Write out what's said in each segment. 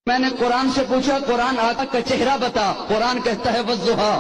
میں نے قرآن سے پوچھا قرآن آقا کا چہرہ بتا، قرآن کہتا ہے والضحیٰ۔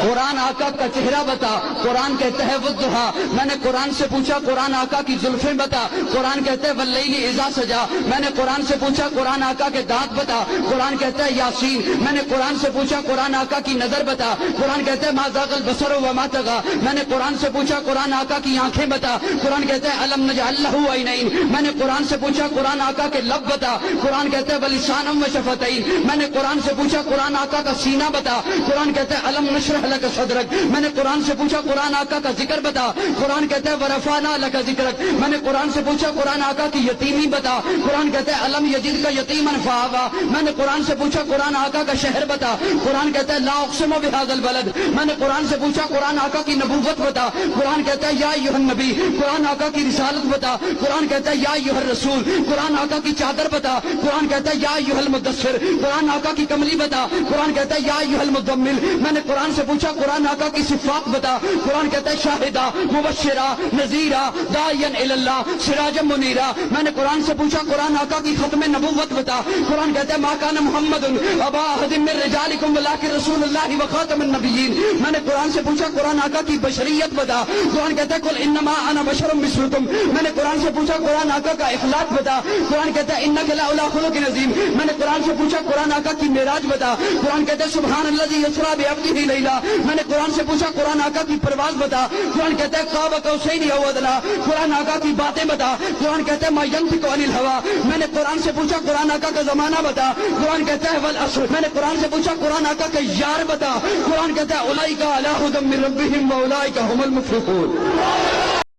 قرآن آقا کا چہرہ بتا، قرآن کہتا ہے والضحیٰ۔ میں نے قرآن سے پوچھا قرآن آقا کی زلفیں بتا، قرآن کہتا ہے واللیل اذا سجا۔ میں نے قرآن سے پوچھا قرآن آقا کے دانت بتا، قرآن کہتا ہے یاسین۔ میں نے قرآن سے پوچھا قرآن آقا کی نظر بتا، قرآن کہتا ہے ما زاغ البصر وما طغى۔ میں نے قرآن سے پوچھا قرآن آقا کی آنکھیں بتا، قرآن کہتا ہے الم نجعل لہ عینین۔ میں نے قرآن سے پوچھا قرآن آقا کے لب بتا، قرآن کہتا ہے ولسانا وشفتین۔ میں نے قرآن سے پوچھا قرآن آقا کا سینہ بتا، قرآن کہتا ہے الم نشرح لک صدرک۔ میں نے قرآن سے پوچھا قرآن آقا کا ذکر بتا، قرآن کہتا ہے ورفعنا لک ذکرک۔ میں نے قرآن سے پوچھا قرآن آقا کی یتیمی بتا، قرآن کہتا ہے الم یجدک یتیما فآویٰ۔ میں نے قرآن سے پوچھا قرآن آقا کا شہر بتا، قرآن کہتا ہے لا اقسم بہذا البلد۔ میں نے قرآن سے پوچھا قرآن آقا کی نبوت بتا، قرآن کہتا ہے یا ایھا النبی۔ قرآن آقا کی رسالت بتا، قرآن کہتا ہے یا ایھا الرسول۔ قرآن آقا کی چادر بتا، قرآن کہتا ہے یا ایھا المدثر۔ قرآن آقا کی کملی بتا، قرآن کہتا ہے یا ایھا المزمل۔ میں نے قرآن سے پوچھا قرآن آقا کی صفات بتا، قرآن کہتا ہے شاہدہ مبشرہ نذیرہ داعیا الی اللہ سراجا منیرہ۔ میں نے قرآن سے پوچھا قرآن آقا کی ختم نبوت بتا، قرآن کہتا ہے ما کان محمد ابا احد من رجالکم ولکن رسول اللہ وخاتم النبیین۔ میں نے قرآن سے پوچھا قرآن آقا کی بشریت بتا، قرآن کہتا ہے قل انما انا بشر مثلکم۔ میں نے قرآن سے پوچھا قرآن آقا کا اخلاق بتا، قرآن کہتا ہے انک لعلی خلق عظیم۔ میں نے قرآن سے پوچھا قرآن آقا کی معراج بتا، قرآن کہتا ہے سبحان الذی اسریٰ بعبدہ لیلا۔ میں نے قرآن سے پوچھا قرآن آقا کی پرواز بتا، قرآن کہتا ہے قاب قوسین او ادنیٰ۔ قرآن آقا کی باتیں بتا، قرآن کہتا ہے ما ینطق عن الہویٰ۔ میں نے قرآن سے پوچھا قرآن آقا کا زمانہ بتا، قرآن کہتا ہے والعصر۔ میں نے قرآن سے پوچھا قرآن آقا کا یار بتا، قرآن کہتا ہے اولئک علی ھدی من ربہم واولئک ھم المفلحون۔